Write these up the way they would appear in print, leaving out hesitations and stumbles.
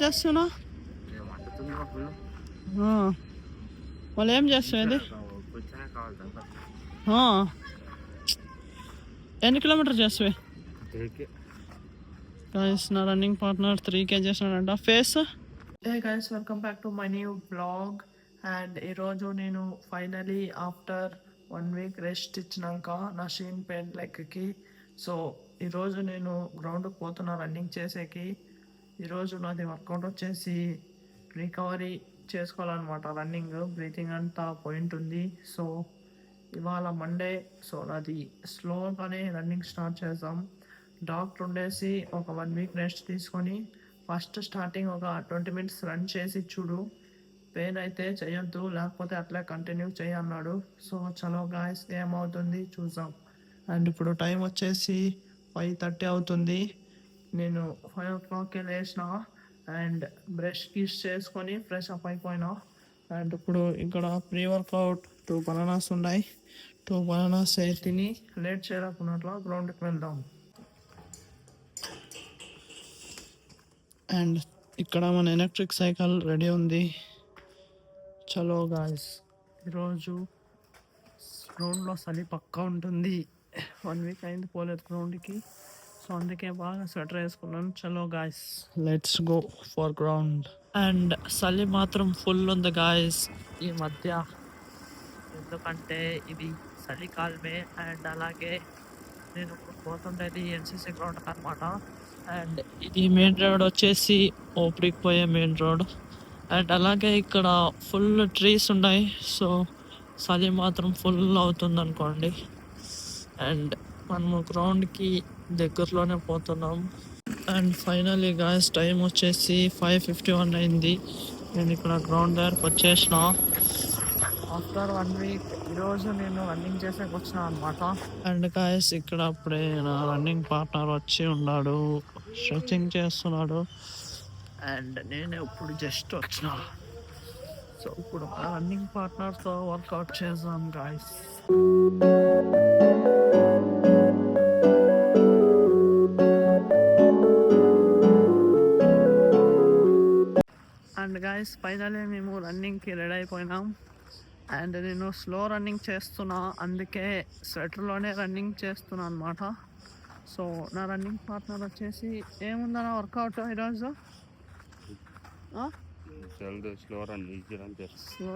చేస్తున్నా వాళ్ళు ఏం చేస్తుంది ఎన్ని కిలోమీటర్ చేస్తావే గైస్ నా రన్నింగ్ పార్ట్నర్ 3K చేసినాడంట pace. Hey guys, welcome back to my new blog. And ఈరోజు నేను ఫైనలీ ఆఫ్టర్ 1 వీక్ రెస్ట్ ఇచ్చినాక నా షీన్ పెయిన్ లెగ్కి సో ఈరోజు నేను గ్రౌండ్కి పోతున్నా రన్నింగ్ చేసేకి. ఈరోజు నాది వర్కౌట్ వచ్చేసి రికవరీ చేసుకోవాలన్నమాట. రన్నింగ్ బ్రీతింగ్ అంతా పాయింట్ ఉంది. సో ఇవాళ మండే, సో నాది స్లోగానే రన్నింగ్ స్టార్ట్ చేద్దాం. డాక్టర్ ఉండేసి ఒక 1 వీక్ రెస్ట్ తీసుకొని ఫస్ట్ స్టార్టింగ్ ఒక 20 మినిట్స్ రన్ చేసి చూడు, పెయిన్ అయితే చేయొద్దు, లేకపోతే అట్లా కంటిన్యూ చేయన్నాడు. సో చలో గాయస్, ఏమవుతుంది చూద్దాం. అండ్ ఇప్పుడు టైం వచ్చేసి 5:30 అవుతుంది. నేను 5 o'clockకే లేచిన అండ్ బ్రష్ కిస్ చేసుకొని ఫ్రెష్ అప్ అయిపోయినా. అండ్ ఇప్పుడు ఇక్కడ ప్రీ వర్కౌట్ 2 బనానాస్ ఉన్నాయి. 2 బనానాస్ తిని లేట్ చేయలేకున్నట్లా గ్రౌండ్కి వెళ్దాం. అండ్ ఇక్కడ మన ఎలక్ట్రిక్ సైకిల్ రెడీ ఉంది. చలో గాయ్స్, ఈరోజు గ్రౌండ్లో చలి పక్కా ఉంటుంది. 1 వీక్ అయింది పోలేదు గ్రౌండ్కి, సో అందుకే బాగా స్వెటర్ వేసుకున్నాను. చలో guys, let's go for ground. And చలి మాత్రం ఫుల్ ఉంది గాయ్స్ ఈ మధ్య, ఎందుకంటే ఇది చలికాలమే. అండ్ అలాగే నేను ఇప్పుడు పోతుండేది ఎన్సీసీ గ్రౌండ్ అనమాట. అండ్ ఇది మెయిన్ రోడ్ వచ్చేసి ఓపడికి పోయే మెయిన్ రోడ్. అండ్ అలాగే ఇక్కడ ఫుల్ ట్రీస్ ఉన్నాయి, సో చలి మాత్రం ఫుల్ అవుతుంది అనుకోండి. అండ్ మనము గ్రౌండ్కి దగ్గరలోనే పోతున్నాం. అండ్ ఫైనలీ గాయస్ టైం వచ్చేసి 5:51 అయింది. నేను ఇక్కడ గ్రౌండ్ దగ్గరకు వచ్చేసిన. ఆఫ్టర్ 1 వీక్ ఈరోజు నేను రన్నింగ్ చేసేకి వచ్చిన అనమాట. అండ్ గాయస్ ఇక్కడ అప్పుడే నా రన్నింగ్ పార్ట్నర్ వచ్చి ఉన్నాడు, స్ట్రెచింగ్ చేస్తున్నాడు. అండ్ నేను ఇప్పుడు జస్ట్ వచ్చిన. సో ఇప్పుడు నా రన్నింగ్ పార్ట్నర్తో వర్కౌట్ చేద్దాం గాయస్. అండ్ గాయస్ ఫైనలీ మేము రన్నింగ్కి రెడీ అయిపోయినాం. అండ్ నేను స్లో రన్నింగ్ చేస్తున్నా, అందుకే స్వెటర్లోనే రన్నింగ్ చేస్తున్నా అనమాట. సో నా రన్నింగ్ పార్ట్నర్ వచ్చేసి ఏముందన్న వర్కౌట్ ఈరోజు స్లో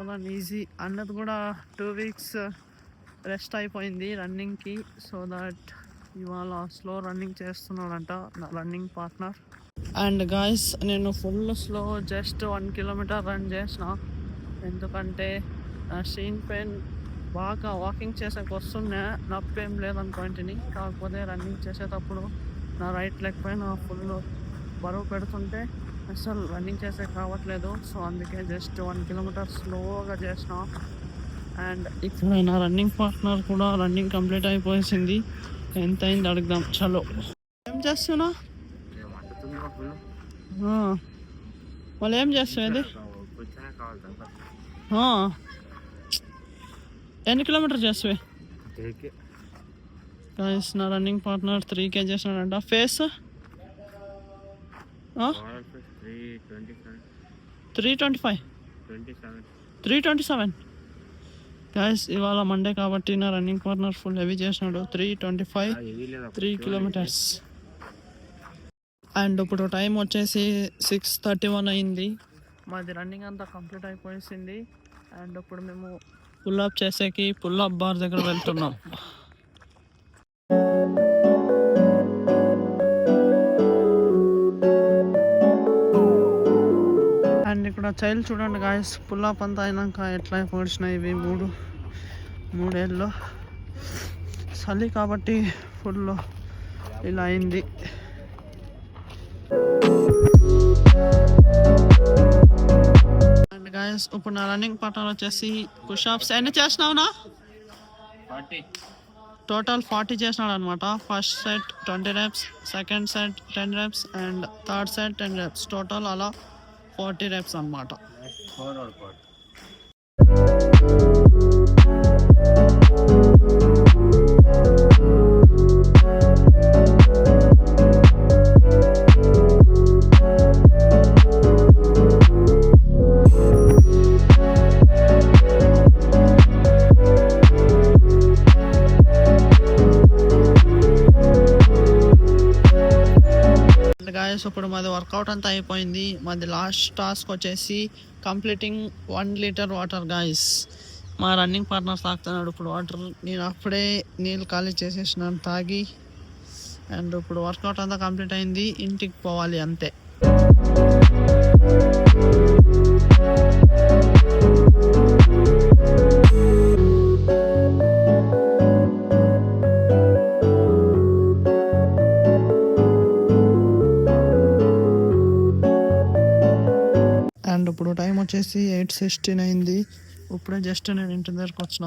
రన్ ఈజీ అన్నది కూడా 2 వీక్స్ రెస్ట్ అయిపోయింది రన్నింగ్కి. సో దట్ ఇవాళ స్లో రన్నింగ్ చేస్తున్నాడంట నా రన్నింగ్ పార్ట్నర్. అండ్ గాయస్ నేను full slow just 1 kilometre run చేసిన, ఎందుకంటే నా షీన్ పెయిన్ బాగా వాకింగ్ చేసేకి వస్తున్నా, నొప్పేం లేదనుకోంటిని. కాకపోతే రన్నింగ్ చేసేటప్పుడు నా రైట్ లెగ్ పైన ఫుల్ బరువు పెడుతుంటే అసలు రన్నింగ్ చేసేకి రావట్లేదు. సో అందుకే జస్ట్ 1 కిలోమీటర్ స్లోగా చేసిన. అండ్ ఇక్కడ నా రన్నింగ్ పార్ట్నర్ కూడా రన్నింగ్ కంప్లీట్ అయిపోయింది. ఎంత అయింది అడుగుదాం. చలో, ఏం చేస్తున్నా వాళ్ళు ఏం చేస్తుంది ఎన్ని కిలోమీటర్ చేస్తావే గాయస్? నా రన్నింగ్ పార్ట్నర్ 3K చేసినాడంట ఫేస్ 327 గాయస్. ఇవాళ మండే కాబట్టి నా రన్నింగ్ పార్ట్నర్ ఫుల్ హెవీ చేసినాడు. 325 3 కిలోమీటర్స్. అండ్ ఇప్పుడు టైం వచ్చేసి 6:31 అయింది. మాది రన్నింగ్ అంతా కంప్లీట్ అయిపోయింది. అండ్ ఇప్పుడు మేము పుల్అప్ చేసేకి పుల్అప్ బార్ దగ్గర వెళ్తున్నాం. అండ్ ఇక్కడ చైల్డ్ చూడండి గాయస్, పుల్అప్ అంతా అయినాక ఎట్లా పొడిచినాయి ఇవి 3 ఏళ్ళు. చలి కాబట్టి ఫుల్ ఇలా అయింది. అండ్ గాయస్ ఇప్పుడు నా రన్నింగ్ పార్ట్నర్ వచ్చేసి పుషప్స్ ఎన్ని చేసినావునా? టోటల్ 40 చేసినాడు అనమాట. First set 20 reps, second set 10 reps and third set 10 reps. Total అలా 40 reps అనమాట. గాయస్ ఇప్పుడు మాది వర్కౌట్ అంతా అయిపోయింది. మాది లాస్ట్ టాస్క్ వచ్చేసి కంప్లీటింగ్ 1 లీటర్ వాటర్ గాయస్. మా రన్నింగ్ పార్ట్నర్ తాగుతున్నాడు ఇప్పుడు వాటర్. నేను అప్పుడే నీళ్ళు ఖాళీ చేసేసినాను తాగి. అండ్ ఇప్పుడు వర్కౌట్ అంతా కంప్లీట్ అయింది, ఇంటికి పోవాలి అంతే. అండ్ ఇప్పుడు టైం వచ్చేసి 8:16 అయింది. ఇప్పుడే జస్ట్ నేను ఇంటి దగ్గరకు వచ్చిన.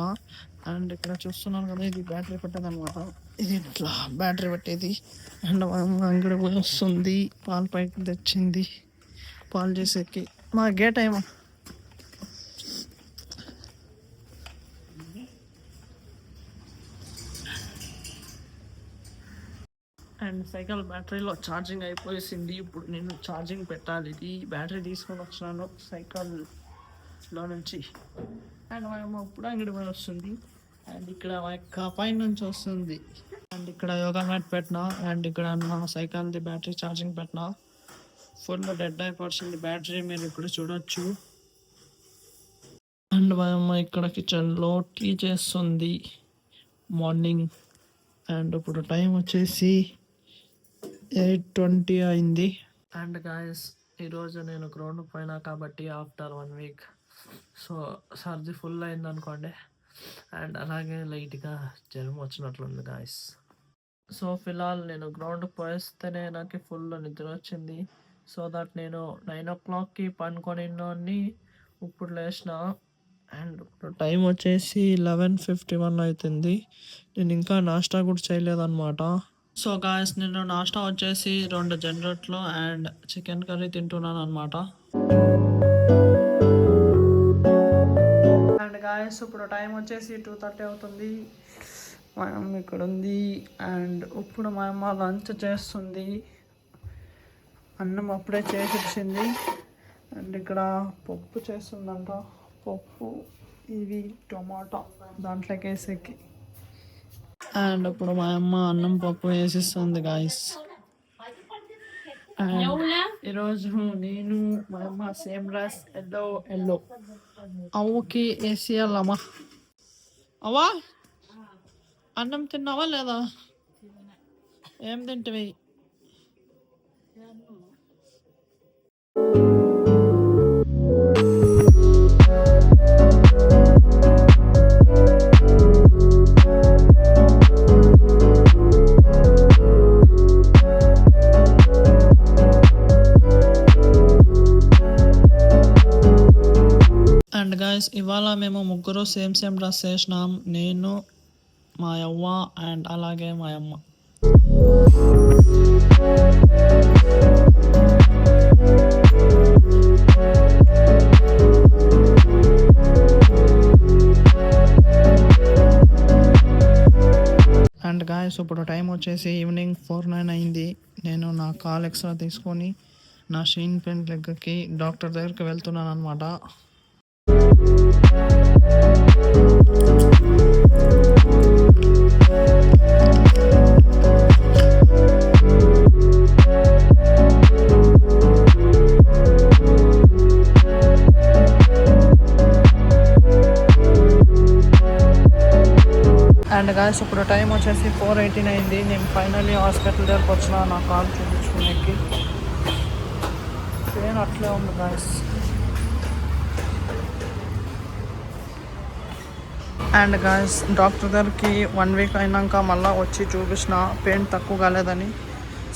అండ్ ఇక్కడ చూస్తున్నాను కదా, ఇది బ్యాటరీ పెట్టేది అనమాట. ఇది ఇట్లా బ్యాటరీ పెట్టేది. అండ్ మా అమ్మ అంగడి పోయి వస్తుంది, పాలు పైకి తెచ్చింది పాలు చేసేకి. మా గేట్ ఏమో అండ్ సైకిల్ బ్యాటరీలో ఛార్జింగ్ అయిపోయేసింది. ఇప్పుడు నేను ఛార్జింగ్ పెట్టాలి. ఇది బ్యాటరీ తీసుకొని వచ్చినాను సైకిల్లో నుంచి. అండ్ మా అమ్మ ఇప్పుడు అంగడి పోయి వస్తుంది. అండ్ ఇక్కడ మా యొక్క పైన నుంచి వస్తుంది. అండ్ ఇక్కడ యోగా మ్యాట్ పెట్టినా. అండ్ ఇక్కడ నా సైకిల్ది బ్యాటరీ ఛార్జింగ్ పెట్టినా. ఫుల్ డెడ్ అయిపోయింది బ్యాటరీ, మీరు ఇప్పుడు చూడొచ్చు. అండ్ మా అమ్మ ఇక్కడ కిచెన్లో టీ చేస్తుంది మార్నింగ్. అండ్ ఇప్పుడు టైం వచ్చేసి 8:20 అయింది. అండ్ గాయస్ ఈరోజు నేను గ్రౌండ్కి పోయినా కాబట్టి ఆఫ్టర్ 1 వీక్ సో సర్ది ఫుల్ అయింది అనుకోండి. అండ్ అలాగే లైట్గా జ్వరం వచ్చినట్లుంది గాయస్. సో ఫిలాల్ నేను గ్రౌండ్కి పోయేస్తేనే నాకు ఫుల్ నిద్ర వచ్చింది. సో దట్ నేను 9 o'clockకి పనుకొని ఇప్పుడు లేచిన. అండ్ ఇప్పుడు టైం వచ్చేసి 11:51 అవుతుంది. నేను ఇంకా నాష్టా కూడా చేయలేదన్నమాట. సో గాయస్ నేను నాష్టా వచ్చేసి 2 జనరట్లు అండ్ చికెన్ కర్రీ తింటున్నాను అనమాట. అండ్ గాయస్ ఇప్పుడు టైం వచ్చేసి 2:30 అవుతుంది. మా అమ్మ ఇక్కడ ఉంది. అండ్ ఇప్పుడు మా అమ్మ లంచ్ చేస్తుంది. అన్నం అప్పుడే చేసి ఇచ్చింది. అండ్ ఇక్కడ పప్పు చేస్తుందంట. పప్పు, ఇవి టమాటా దాంట్లోకి వేసేకి. అండ్ ఇప్పుడు మా అమ్మ అన్నం పప్పు వేసిస్తుంది గాయస్. ఈరోజు నేను మా అమ్మ సేమ్ డ్రెస్ ఎల్లో అవ్వకి వేసేయాలమ్మా. అవ్వా అన్నం తిన్నావా లేదా? ఏం తింటివి? అండ్ గాయస్ ఇవాళ మేము ముగ్గురు సేమ్ డ్రెస్ వేసినాం. నేను, మా అవ్వ అండ్ అలాగే మా అమ్మ. అండ్ గాయస్ ఇప్పుడు టైం వచ్చేసి ఈవినింగ్ 4:09 అయింది. నేను నా కాల్ ఎక్స్ట్రా తీసుకొని నా షీన్ పెయిన్ లెగ్కి డాక్టర్ దగ్గరికి వెళ్తున్నాను అనమాట. అండ్ గాయస్ ఇప్పుడు టైం వచ్చేసి 4:18 అయింది. నేను ఫైనల్లీ హాస్పిటల్ దగ్గరకు వచ్చిన నా కాల్ చూపించుకునేకి. పెయిన్ అట్లే ఉంది గాయస్. అండ్ గాయస్ డాక్టర్ దగ్గరికి 1 వీక్ అయినాక మళ్ళీ వచ్చి చూపించిన, పెయిన్ తక్కువ కాలేదని.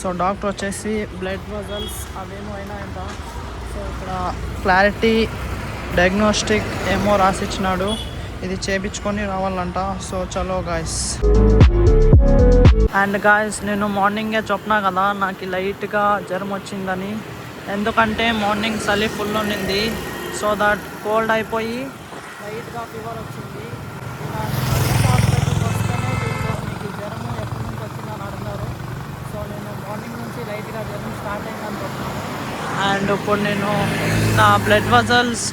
సో డాక్టర్ వచ్చేసి బ్లడ్ వెజల్స్ అవేమో అయినాయంట. సో ఇక్కడ క్లారిటీ డయాగ్నోస్టిక్ ఏమో రాసిచ్చినాడు, ఇది చేయించుకొని రావాలంట. సో చలో గాయస్. అండ్ గాయస్ నేను మార్నింగే చెప్పినా కదా నాకు లైట్గా జ్వరం వచ్చిందని. ఎందుకంటే మార్నింగ్ చలి ఫుల్ ఉండింది. సో దట్ కోల్డ్ అయిపోయి లైట్గా ఫీవర్ వచ్చింది. హాస్పిటల్కి వస్తేనే మీకు జ్వరం ఎప్పటి నుంచి వచ్చిందని అడిగారు. సో నేను మార్నింగ్ నుంచి లైట్గా జ్వరం స్టార్ట్ అయిందని చెప్తున్నాను. అండ్ ఇప్పుడు నేను నా బ్లడ్ వెజల్స్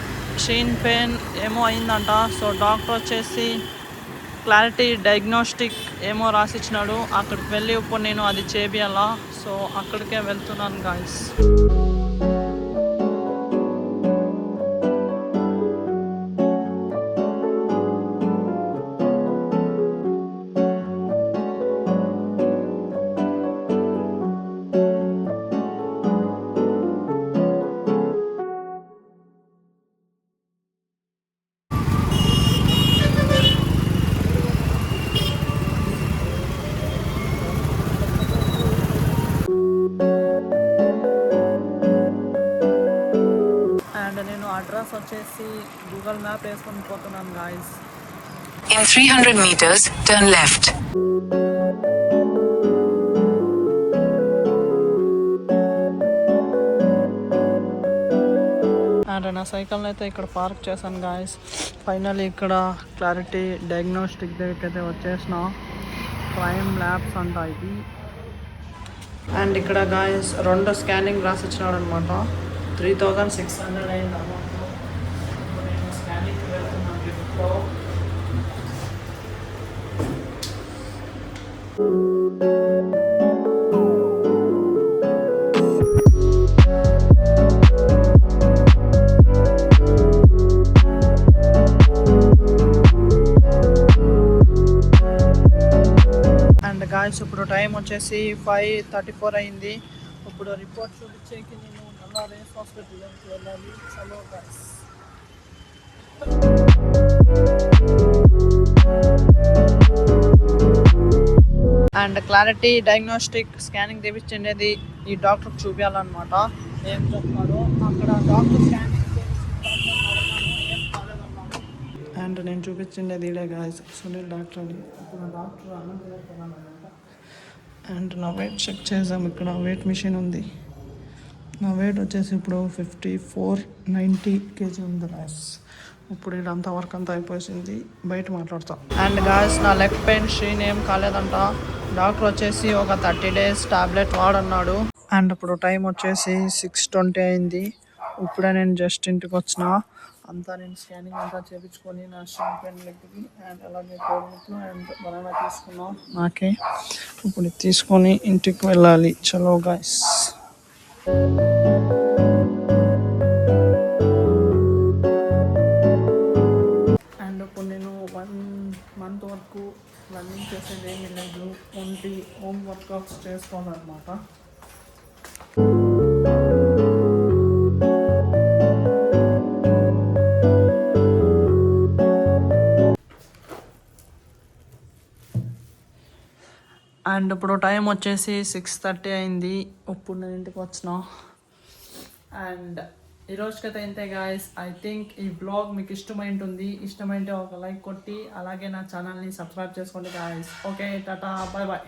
షీన్ పెయిన్ ఏమో అయిందంట. సో డాక్టర్ వచ్చేసి క్లారిటీ డయాగ్నోస్టిక్ ఏమో రాసిచ్చినాడు, అక్కడికి వెళ్ళి ఇప్పుడు నేను అది చేపియాలా. సో అక్కడికే వెళ్తున్నాను గాయస్. అండ్ నేను అడ్రస్ వచ్చేసి గూగుల్ మ్యాప్ వేసుకొని పోతున్నాను guys. In 300 meters, turn left. And నా సైకిల్ని అయితే ఇక్కడ పార్క్ చేశాను గాయస్. ఫైనల్లీ ఇక్కడ క్లారిటీ డయాగ్నోస్టిక్ దగ్గరికి అయితే వచ్చేసిన. క్రైమ్ ల్యాబ్స్ అంట ఇది. అండ్ ఇక్కడ గాయస్ 2 స్కానింగ్ రాసి ఇచ్చినాడు అనమాట. 3600 అయింది అమౌంట్. ఇప్పుడు నేను స్కానింగ్కి వెళ్తున్నాను లిఫ్ట్లో. గాయస్ ఇప్పుడు టైం వచ్చేసి 5:34 అయింది. ఇప్పుడు రిపోర్ట్ చూపించేకి నేను మళ్ళీ రేస్ హాస్పిటల్ దగ్గరికి వెళ్ళాలి. చలో guys. And clarity diagnostic scanning తెప్పించిండేది ఈ డాక్టర్కి చూపించాలన్నమాట. ఏం చెప్తారో అక్కడ డాక్టర్ స్కానింగ్ అండ్ నేను చూపించిండేది ఇడే గాయస్ సునీల్ డాక్టర్ అని. ఇప్పుడు డాక్టర్ అన్నమాట. అండ్ నా వెయిట్ చెక్ చేసాం. ఇక్కడ వెయిట్ మిషన్ ఉంది. నా వెయిట్ వచ్చేసి ఇప్పుడు 5490 kg ఉంది గాయస్. ఇప్పుడు ఇదంతా వర్క్ అంతా అయిపోయింది. బయట మాట్లాడతాం. అండ్ గాయస్ నా లెగ్ పెయిన్ షీన్ ఏం కాలేదంట. డాక్టర్ వచ్చేసి ఒక 30 days టాబ్లెట్ వాడన్నాడు. అండ్ ఇప్పుడు టైం వచ్చేసి 6:20 అయింది. ఇప్పుడే నేను జస్ట్ ఇంటికి వచ్చిన. అంతా నేను స్కానింగ్ అంతా చేయించుకొని నా షీన్ పెయిన్ లెగ్కి అండ్ అలాగే కోడిగుడ్లు అండ్ బనానా తీసుకున్నాం నాకే. ఇప్పుడు తీసుకొని ఇంటికి వెళ్ళాలి. చలో గాయస్. అండ్ ఇప్పుడు నేను 1 month వరకు రన్నింగ్ చేసేది ఏమీ లేదు. ఓన్లీ హోమ్ వర్కౌట్స్ చేసుకోవాలన్నమాట. అండ్ ఇప్పుడు టైం వచ్చేసి 6:30 అయింది. ఇప్పుడు నేను ఇంటికి వచ్చిన. అండ్ ఈరోజుకైతే ఇంతే గాయస్. ఐ థింక్ ఈ బ్లాగ్ మీకు ఇష్టమైంటుంది. ఇష్టమైంటే ఒక లైక్ కొట్టి అలాగే నా ఛానల్ని సబ్స్క్రైబ్ చేసుకోండి guys. Okay tata bye bye.